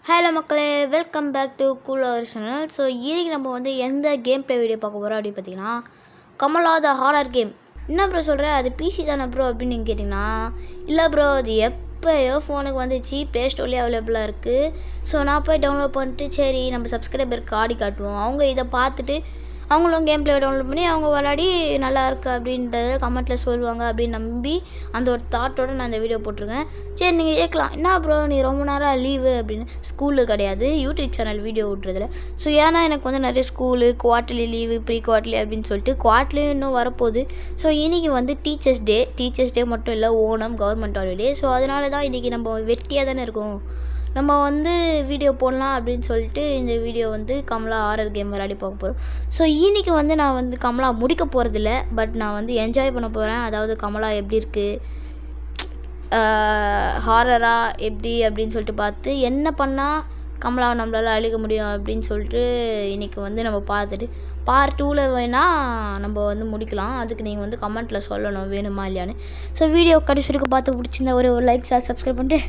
Hello மக்களே, welcome back to cool our channel. So இன்றைக்கி நம்ம வந்து எந்த கேம் ப்ளே வீடியோ பார்க்க போகிறோம் அப்படின்னு பார்த்தீங்கன்னா, கமலா த ஹாரர் கேம். என்ன ப்ரோ சொல்கிற, அது பிசி தானே ப்ரோ அப்படின்னு நீங்கள் கேட்டிங்கன்னா, இல்லை ப்ரோ அது எப்போயோ ஃபோனுக்கு வந்துச்சு, ப்ளே ஸ்டோர்லேயே அவைலபிளாக இருக்குது. ஸோ நான் போய் டவுன்லோட் பண்ணிட்டு சரி நம்ம சப்ஸ்கிரைபருக்கு ஆடி காட்டுவோம், அவங்க இதை பார்த்துட்டு அவங்களும் கேம் ப்ளே டவுன்லோட் பண்ணி அவங்க விளையாடி நல்லா இருக்குது அப்படின்றத கமெண்ட்டில் சொல்லுவாங்க அப்படின்னு நம்பி அந்த ஒரு தாட்டோடு நான் இந்த வீடியோ போட்டிருக்கேன். சரி நீங்கள் கேட்கலாம், என்ன ப்ரோ நீ ரொம்ப நேரம் லீவு அப்படின்னு. ஸ்கூலு கிடையாது, யூடியூப் சேனல் வீடியோ விட்றதில்ல. ஸோ ஏன்னா எனக்கு வந்து நிறைய school, quarterly leave, pre quarterly அப்படின்னு சொல்லிட்டு குவார்ட்டர்லியும் இன்னும் வரப்போகுது. ஸோ இன்றைக்கி வந்து டீச்சர்ஸ் டே மட்டும் இல்லை, ஓணம் கவர்மெண்ட் ஹாலிடே. ஸோ அதனால தான் இன்றைக்கி நம்ம வெட்டியாக தானே இருக்கோம், நம்ம வந்து வீடியோ போடலாம் அப்படின்னு சொல்லிட்டு இந்த வீடியோ வந்து கமலா ஹாரர் கேம் விளையாடி பார்க்க போகிறோம். ஸோ இன்றைக்கி வந்து நான் வந்து கமலா முடிக்க போகிறதில்ல, பட் நான் வந்து என்ஜாய் பண்ண போகிறேன். அதாவது கமலா எப்படி இருக்குது, ஹாரராக எப்படி அப்படின்னு சொல்லிட்டு பார்த்து என்ன பண்ணால் கமலாவை நம்மளால் அழிக்க முடியும் அப்படின்னு சொல்லிட்டு இன்றைக்கி வந்து நம்ம பார்த்துட்டு பார்ட் 2ல் வேணால் நம்ம வந்து முடிக்கலாம். அதுக்கு நீங்கள் வந்து கமெண்ட்டில் சொல்லணும் வேணுமா இல்லையான்னு. ஸோ வீடியோ கடைசி வரைக்கும் பார்த்து பிடிச்சிருந்தா ஒரு லைக் சப்ஸ்கிரைப் பண்ணிட்டு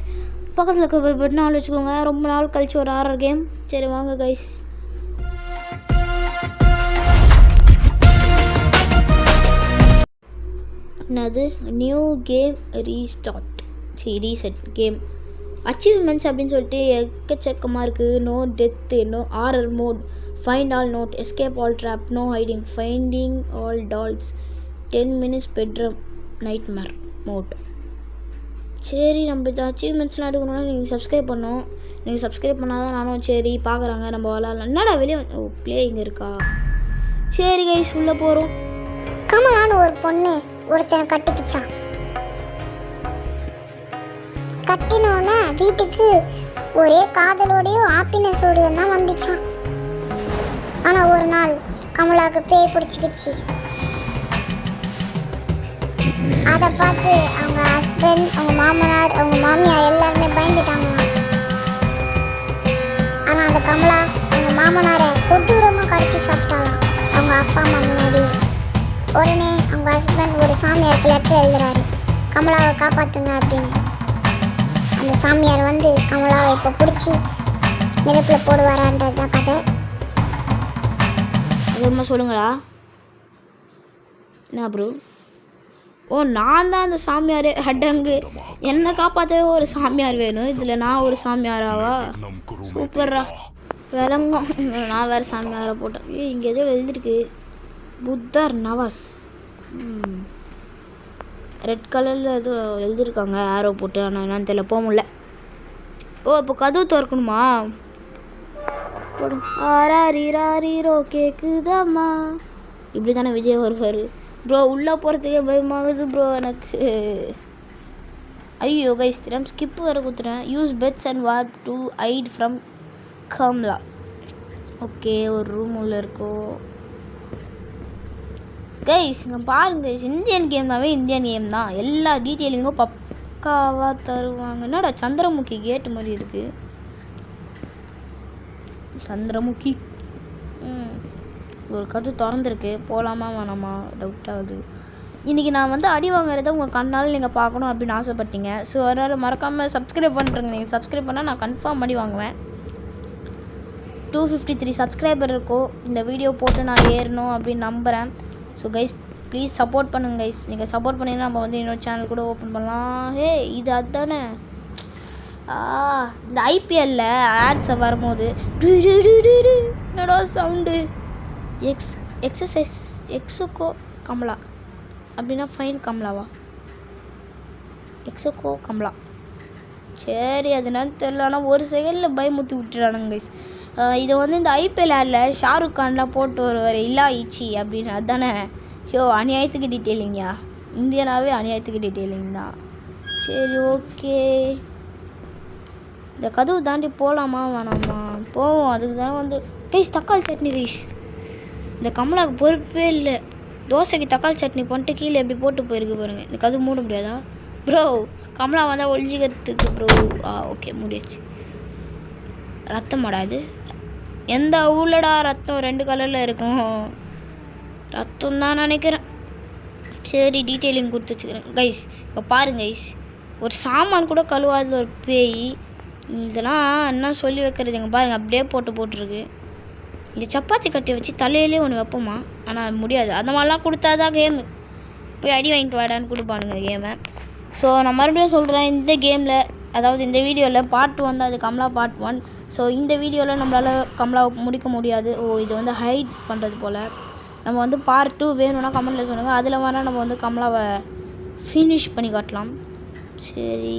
பக்கத்தில் இருக்க பெல் பட்டன் ஆல் வச்சுக்கோங்க. ரொம்ப நாள் கழிச்சு ஒரு ஹாரர் கேம். சரி வாங்க கைஸ். என்னது new game reset game achievements அப்படின்னு சொல்லிட்டு எக்கச்சக்கமாக இருக்குது. No death, no horror mode, find all note, escape all trap, no hiding, finding all dolls, 10 minutes bedroom nightmare mode. சரி நம்ம இந்த அச்சீவ்மெண்ட்ஸ்லாம் எடுக்கணும்னா நீங்கள் சப்ஸ்கிரைப் பண்ணணும். நீங்கள் சப்ஸ்கிரைப் பண்ணால் தான் நானும் சரி பார்க்குறாங்க நம்ம விளாட்லாம். என்னடா வெளியே ப்ளே இங்கே இருக்கா? சரி கைஸ் உள்ளே போகிறோம். கமலான்னு ஒரு பொண்ணு ஒருத்தனை கட்டிக்கிச்சான். கட்டினோன்னே வீட்டுக்கு ஒரே காதலோடையும் ஹாப்பினஸோடையும் தான் வந்துச்சான். ஆனால் ஒரு நாள் கமலாவுக்கு பேய் பிடிச்சிக்கிச்சு. அதை பார்த்து அவங்க ஹஸ்பண்ட், அவங்க மாமனார், அவங்க மாமியார் எல்லாருமே பயந்துட்டாங்க. ஆனால் அந்த கமலா அவங்க மாமனாரை கொடூரமாக கடிச்சு சாப்பிட்டாலாம் அவங்க அப்பா அம்மா முன்னாடி. உடனே அவங்க ஹஸ்பண்ட் ஒரு சாமியாருக்கு லெட்டர் எழுதுறாரு, கமலாவை காப்பாற்றுங்க அப்படின்னு. அந்த சாமியார் வந்து கமலாவை இப்போ பிடிச்சி நெருப்பில் போடுவாரான்றது தான் கதை. அது சொல்லுங்களா என்ன ப்ரோ? ஓ நான் தான் அந்த சாமியார் ஹட்டங்கு, என்னை காப்பாற்றவே ஒரு சாமியார் வேணும். இதில் நான் ஒரு சாமியாராவா? சூப்பர்ரா விளங்கும். நான் வேறு சாமியாரை போட்டேன். இங்கே எதோ எழுதிருக்கு, புத்தர் நவஸ், ரெட் கலரில் ஏதோ எழுதியிருக்காங்க ஆரோ போட்டு. ஆனால் என்னன்னு தெரியல, போக முடியல. ஓ இப்போ கதவு திறக்கணுமா? போடும் ஆராரீரோ கேக்குதாம்மா, இப்படி தானே விஜய் வருவார். ப்ரோ உள்ளே போகிறதுக்கே பயமாகுது ப்ரோ எனக்கு. ஐயோ கைஸ் திரம் ஸ்கிப் வர குத்துறேன். Use beds and warp to hide from Kamala. Okay ஒரு ரூம் உள்ள இருக்கும் கைஸ். இங்கே பாருங்க, இந்தியன் கேம்னாவே இந்தியன் கேம் தான், எல்லா டீட்டெயிலிங்கும் பக்காவாக தருவாங்க. என்னடா சந்திரமுகி கேட்டு மாதிரி இருக்குது, சந்திரமுகி. ஒரு கது திறந்துருக்கு, போகலாமா வேணாமா டவுட் ஆகுது. இன்றைக்கி நான் வந்து அடி வாங்குறத உங்கள் கண்ணால் நீங்கள் பார்க்கணும் அப்படின்னு ஆசைப்பட்டீங்க. ஸோ அதனால் மறக்காமல் சப்ஸ்கிரைப் பண்ணுறேங்க. நீங்கள் சப்ஸ்கிரைப் பண்ணால் நான் கன்ஃபார்ம் அடி வாங்குவேன். 253 சப்ஸ்கிரைபர் இருக்கும். இந்த வீடியோ போட்டு நான் ஏறணும் அப்படின்னு நம்புகிறேன். ஸோ கைஸ் ப்ளீஸ் சப்போர்ட் பண்ணுங்க கைஸ். நீங்கள் சப்போர்ட் பண்ணிங்கன்னா நம்ம வந்து இன்னொரு சேனல் கூட ஓப்பன் பண்ணலாம். ஹே இது அதுதானே இந்த ஐபிஎல்லில் ஆட்ஸை வரும்போது என்னடா சவுண்டு, எக்ஸசைஸ் எக்ஸுக்கோ கமலா அப்படின்னா ஃபைன் கமலாவா, எக்ஸுக்கோ கமலா. சரி அது என்னன்னு தெரில, ஆனால் ஒரு செகண்டில் பயமுத்தி விட்டுறானுங்க கைஸ். இதை வந்து இந்த ஐபிஎல் ஆடில் ஷாருக் கான்லாம் போட்டு வருவார் இல்லா ஈச்சி அப்படின்னு. அதுதானே? யோ அநியாயத்துக்கு டீட்டெயிலிங்கயா, இந்தியனாவே அநியாயத்துக்கு டீட்டெயிலிங் தான். சரி ஓகே, இந்த கதவு தாண்டி போகலாமா வேணாமா? போவோம். அதுக்கு தானே வந்து கைஸ் தக்காளி சட்னி கைஸ். இந்த கமலாவுக்கு பொறுப்பே இல்லை, தோசைக்கு தக்காளி சட்னி பண்ணிட்டு கீழே எப்படி போட்டு போயிருக்கு பாருங்கள். இந்த கதவு மூட முடியாதா ப்ரோ? கமலா வந்தால் ஒழிஞ்சிக்கிறதுக்கு ப்ரோ. ஓகே முடியாச்சு. ரத்தம் மாடாது, எந்த ஊழடா ரத்தம் 2 கலரில் இருக்கும், ரத்தம் தான் நினைக்கிறேன். சரி டீட்டெயிலிங் கொடுத்து வச்சுக்கிறேன் கைஸ். இப்போ பாருங்க கைஸ், ஒரு சாமான் கூட கழுவாத ஒரு பேய் இதெல்லாம் என்ன சொல்லி வைக்கிறது எங்கள் பாருங்கள் அப்படியே போட்டுருக்கு. இந்த சப்பாத்தி கட்டி வச்சு தலையிலே ஒன்று வைப்போமா, ஆனால் முடியாது. அந்த மாதிரிலாம் கொடுத்தா தான் கேமு போய் அடி வாங்கிட்டு வாடான்னு கொடுப்பானுங்க கேமை. ஸோ நான் மறுபடியும் சொல்கிறேன், இந்த கேமில் அதாவது இந்த வீடியோவில் பார்ட் 1 தான், அது கமலா பார்ட் 1. ஸோ இந்த வீடியோவில் நம்மளால் கமலாவை முடிக்க முடியாது. இது வந்து ஹைட் பண்ணுறது போல். நம்ம வந்து பார்ட் 2 வேணும்னா கமெண்ட்டில் சொல்லுங்கள், அதில் வேணால் நம்ம வந்து கமலாவை ஃபினிஷ் பண்ணி காட்டலாம். சரி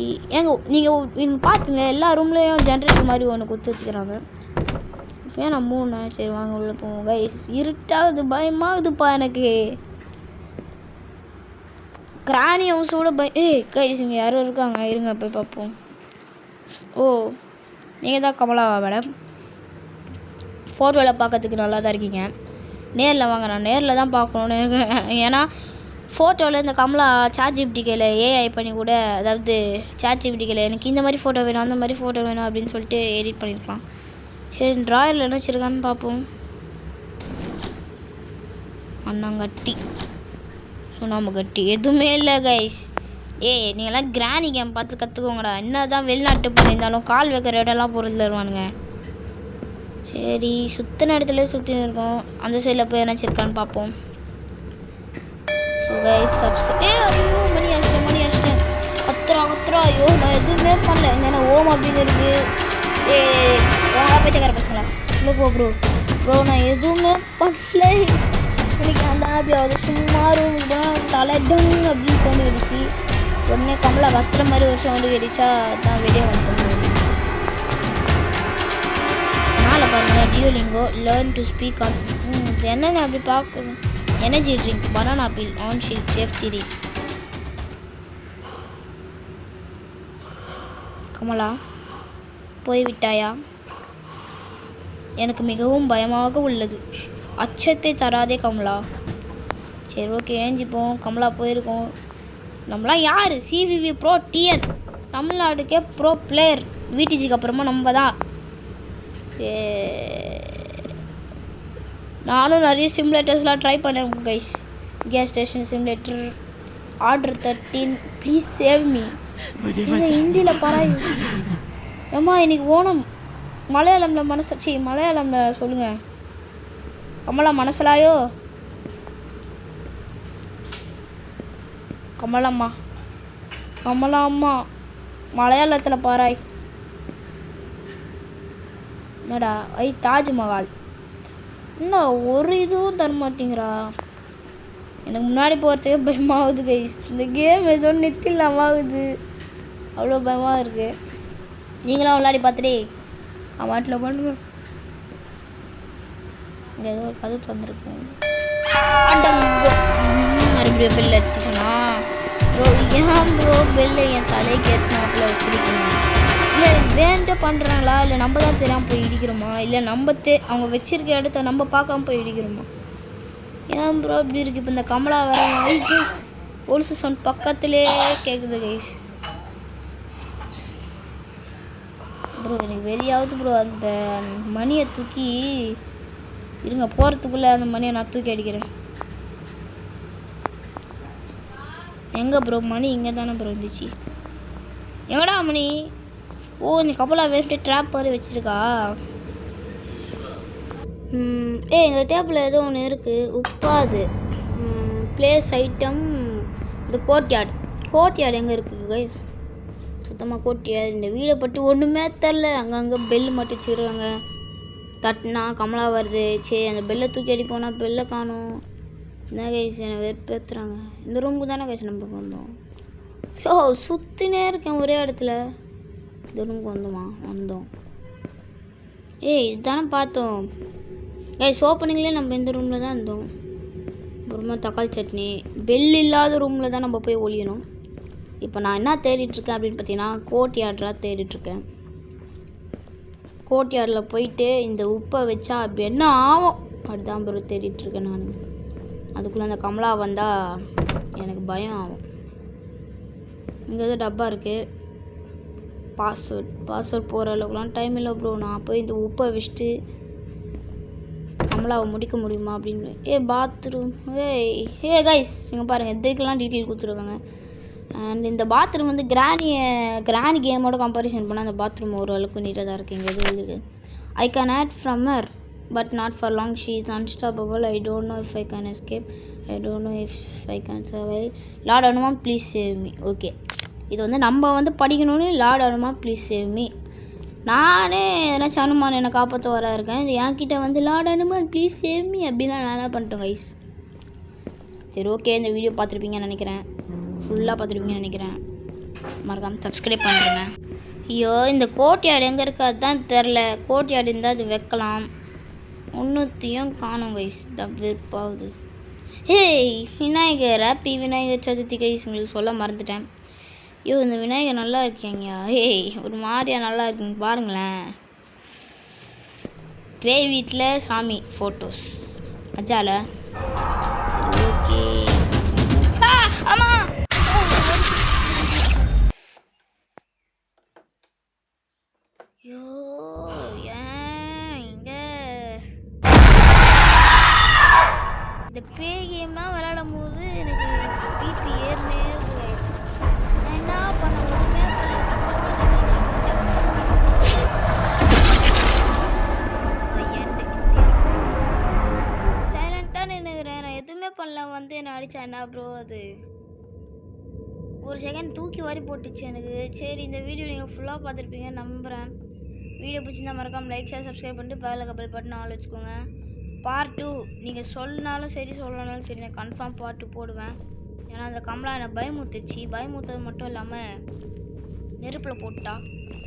நீங்கள் பார்த்துங்க, எல்லா ரூம்லேயும் ஜென்ரேட்டர் மாதிரி ஒன்று கொடுத்து வச்சுக்கிறாங்க. இப்போ நான் 3 சரி வாங்க உள்ளே போவோம். கைஸ் இருட்டாகுது, பயமாகுதுப்பா எனக்கு. கிராணி ஹவுஸோட கைஸ் இங்கே யாரும் இருக்காங்க, இருங்க போய் பார்ப்போம். நீங்கள் தான் கமலாவா மேடம்? ஃபோட்டோவில் பார்க்கறதுக்கு நல்லா தான் இருக்கீங்க. நேரில் வாங்க, நான் நேரில் தான் பார்க்கணுன்னு இருக்கேன். ஏன்னா ஃபோட்டோவில் இந்த கமலா ChatGPT கையில் ஏஐ பண்ணி கூட, அதாவது ChatGPT கையில் எனக்கு இந்த மாதிரி ஃபோட்டோ வேணும், அந்த மாதிரி ஃபோட்டோ வேணும் அப்படின்னு சொல்லிட்டு எடிட் பண்ணியிருக்கலாம். சரி ட்ராயரில் என்ன வச்சுருக்கான்னு பார்ப்போம். அண்ணாங்கட்டி, சுண்ணாம்பு கட்டி எதுவுமே இல்லை கைஸ். நீங்கள்லாம் கிராணி கேம் பார்த்து கற்றுக்கோங்கடா. என்ன தான் வெளிநாட்டு பண்ணியிருந்தாலும் கால் வைக்கிற இடம்லாம் பொருள் தருவானுங்க. சரி சுற்றின இடத்துல சுற்றின்னு இருக்கோம். அந்த சைடில் போய் என்ன வச்சுருக்கான்னு பார்ப்போம். ஸோ கைஸ் ஐயோ மணி அடிச்சிட்டேன் கத்துறா. ஐயோ நான் எதுவுமே பண்ணல. என்னென்ன ஓம் அப்படின்னு இருக்குது. பேச்சக்கார பசங்களா இல்லை ப்ரோ நான் எதுவுமே பண்ணல. எனக்கு அந்த ஆபியாவது சும்மா ரூமுக்கு போனால் தலை டங் அப்படின்னு சவுண்டு கிடைச்சி உடனே கமலா கத்துற மாதிரி ஒரு சவுண்டு கிடைச்சா தான் வெளியே வந்து மேலே பாருங்கள். Duolingo learn to speak on. என்னங்க அப்படி பார்க்கணும். Energy drink, banana peel, on sheet, safety ring. Kamala போய்விட்டாயா? எனக்கு மிகவும் பயமாக உள்ளது. அச்சத்தை தராதே கமலா. சரி ஓகே ஏஞ்சிப்போம். கமலா போயிருக்கோம். நம்மளாம் யார்? CVV ப்ரோ TN, தமிழ்நாடுக்கே ப்ரோ பிளேயர். VTGக்கு அப்புறமா நம்ம தான். நானும் நிறைய சிமுலேட்டர்ஸ்லாம் ட்ரை பண்ணேன் guys. Gas station simulator, order 13, please save me. ஹிந்தியில் பராய். ஏம்மா இன்னைக்கு ஓணம். மலையாளமில் மலையாளமில் சொல்லுங்கள். கமலா மனசலாயோ? கமலாம்மா மலையாளத்தில் பாராய். என்னடா தாஜ்மஹால். என்ன ஒரு இதுவும் தரமாட்டேங்கிறா. எனக்கு முன்னாடி போகிறதுக்கே பயமாகுது கைஸ். இந்த கேம் ஏதோ நித்தில்லாம ஆகுது. அவ்வளோ பயமாக இருக்குது. நீங்களாம் விளையாடி பார்த்துட்டே அவாட்டில் பண்ணுங்க. இங்கே ஏதோ ஒரு கதை வந்துருக்கு. மறுபடியும் பெல் அடிச்சிட்டேனா ப்ரோ? ஏன் ப்ரோ பெல்லை என் தலைக்கு ஏற்றினாப்பில் வச்சுருக்கீங்க? இல்லை வேண்ட பண்ணுறாங்களா, இல்லை நம்ம தான் தெரியாமல் போய் இடிக்கிறோமா, இல்லை நம்ம அவங்க வச்சிருக்க இடத்த நம்ம பார்க்காம போய் இடிக்கிறோமா? ஏன் ப்ரோ இப்படி இருக்குது? இப்போ இந்த கமலா வர கைஸ் போலீஸ் சவுண்ட் பக்கத்திலே கேட்குது கைஸ். ப்ரோ எனக்கு வெளியாவது ப்ரோ. அந்த மணியை தூக்கி இருங்க, போகிறதுக்குள்ளே அந்த மணியை நான் தூக்கி அடிக்கிறேன். எங்கே ப்ரோ மணி? இங்கே தானே ப்ரோ இருந்துச்சு. எங்கடா மணி? இந்த கப்பலா வேஸ்ட்டு ட்ராப் மாதிரி வச்சுருக்கா. இந்த டேபிள் ஏதோ ஒன்று இருக்குது. உப்பாது பிளேஸ் ஐட்டம். இந்த கோர்ட்யார்டு எங்கே இருக்குது? சுத்தமாக கோர்ட்யார்டு. இந்த வீடை பற்றி ஒன்றுமே தெரில. அங்கங்கே பெல்லு மட்டும் வச்சுருக்காங்க. தட்டினா கமலா வருது. சரி அந்த பெல்லை தூக்கி அடி போனால் பெல்லை காணும். என்ன கைஸ் என்னை வெறுப்பேற்றுறாங்க. இந்த ரூமுக்கு தானே கைஸ் நம்ம வந்தோம். சுற்றினே இருக்கேன் ஒரே இடத்துல. இந்த ரூமுக்கு வந்தோம். இதுதானே பார்த்தோம் கைஸ். ஓப்பனிங்லேயே நம்ம இந்த ரூமில் தான் இருந்தோம். அப்புறமா தக்காளி சட்னி. பெல் இல்லாத ரூமில் தான் நம்ம போய் ஒழியணும். இப்போ நான் என்ன தேடிட்டுருக்கேன் அப்படின்னு பார்த்தீங்கன்னா கோர்ட்யார்டாக தேடிட்டுருக்கேன். கோர்ட்யார்டில் போயிட்டு இந்த உப்பை வச்சா அப்படி என்ன ஆகும் அப்படிதான் ப்ரோ தேடிட்டுருக்கேன் நான். அதுக்குள்ளே அந்த கமலா வந்தால் எனக்கு பயம் ஆகும். இங்கே ஏதோ டப்பா இருக்குது. பாஸ்வேர்ட் போகிற அளவுக்குலாம் டைம் இல்லை ப்ரோ. நான் போய் இந்த உப்பை வச்சுட்டு கமலாவை முடிக்க முடியுமா அப்படின்னு. பாத்ரூம். கைஸ் இங்கே பாருங்கள், இதுக்கெல்லாம் டீட்டெயில் கொடுத்துருக்காங்க. அண்ட் இந்த பாத்ரூம் வந்து கிராணி கேமோட கம்பேரிசன் பண்ணால் அந்த பாத்ரூம் ஓரளவுக்கு நீட்டாக தான் இருக்குது. இங்கே எதுவும் இருக்குது. I can hide from her but not for long. She is unstoppable. I don't know if I can escape. I don't know if I can survive. Lord Hanuman please save me. Okay, இது வந்து நம்ம வந்து படிக்கணும்னு Lord Hanuman please save me. நானே ஏதாச்சும் அனுமான் என்னை காப்பாற்ற வர இருக்கேன். இது என்கிட்ட வந்து Lord Hanuman please save me அப்படின்னா நான் என்ன பண்ணிட்டேன் கைஸ். சரி ஓகே, இந்த வீடியோ பார்த்துருப்பீங்கன்னு நினைக்கிறேன். ஃபுல்லாக பார்த்துருப்பீங்கன்னு நினைக்கிறேன். மறக்காமல் சப்ஸ்கிரைப் பண்ணுறேங்க. ஐயோ, இந்த கோட்யார்டு எங்கே இருக்குது அதுதான் தெரில. கோட்யார்டு இருந்தால் அது வைக்கலாம். ஒன்றுத்தையும் காணும் கைஸ். தான் வெறுப்பாகுது. Hey Vinayagar, happy Vinayagar Chaturthi guys. உங்களுக்கு சொல்ல மறந்துட்டேன். ஐயோ, இந்த விநாயகர் நல்லா இருக்கீங்கயா. ஹேய், ஒரு மாதிரியா நல்லா இருக்குங்க பாருங்களேன். பேய் வீட்டில் சாமி ஃபோட்டோஸ் அஜால. ஓகே. ஆமா, ஐயோ ஏன் இங்கே இந்த பேய் கேம்லாம் விளையாடும் போது எனக்கு பிபி ஏறினே இருக்கு. நான் என்ன பண்ண ஒன்றுமே சைலண்டாக நின்றுக்கிறேன். நான் எதுவுமே பண்ணல. வந்து என்னை அடித்தா என்ன ப்ரோ? அது ஒரு செகண்ட் தூக்கி வாரி போட்டுச்சு எனக்கு. சரி, இந்த வீடியோ நீங்கள் ஃபுல்லாக பார்த்துருப்பீங்க நம்புகிறேன். வீடியோ பிடிச்சிருந்தா மறக்காமல் லைக் ஷேர் சப்ஸ்கிரைப் பண்ணிட்டு பதில் கபல் பட்டன் ஆள் வச்சுக்கோங்க. பார்ட் 2 நீங்கள் சொன்னாலும் சரி சொல்லனாலும் சரி நான் கன்ஃபார்ம் பார்ட் 2 போடுவேன். ஏன்னா அந்த கமலா என்னை பயமுத்துச்சு. பயமுத்தது மட்டும் இல்லாமல் நெருப்பில் போட்டா.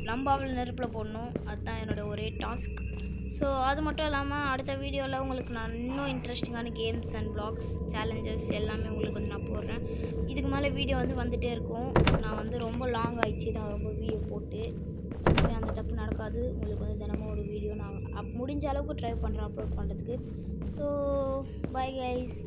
நம்பாவில் நெருப்பில் போடணும், அதுதான் என்னோடய ஒரே டாஸ்க். ஸோ அது மட்டும் இல்லாமல் அடுத்த வீடியோவில் உங்களுக்கு நான் இன்னும் இன்ட்ரெஸ்டிங்கான கேம்ஸ் அண்ட் வ்ளாக்ஸ் சேலஞ்சஸ் எல்லாமே உங்களுக்கு வந்து நான் போடுறேன். இதுக்கு மேலே வீடியோ வந்து வந்துகிட்டே இருக்கும். நான் வந்து ரொம்ப லாங் ஆயிடுச்சு நான் ரொம்ப வீடியோ போட்டு. அந்த தப்பு நடக்காது. உங்களுக்கு வந்து தினமும் ஒரு வீடியோ நான் முடிஞ்ச அளவுக்கு ட்ரை பண்ணுறேன் அப்லோட் பண்ணுறதுக்கு. So bye guys.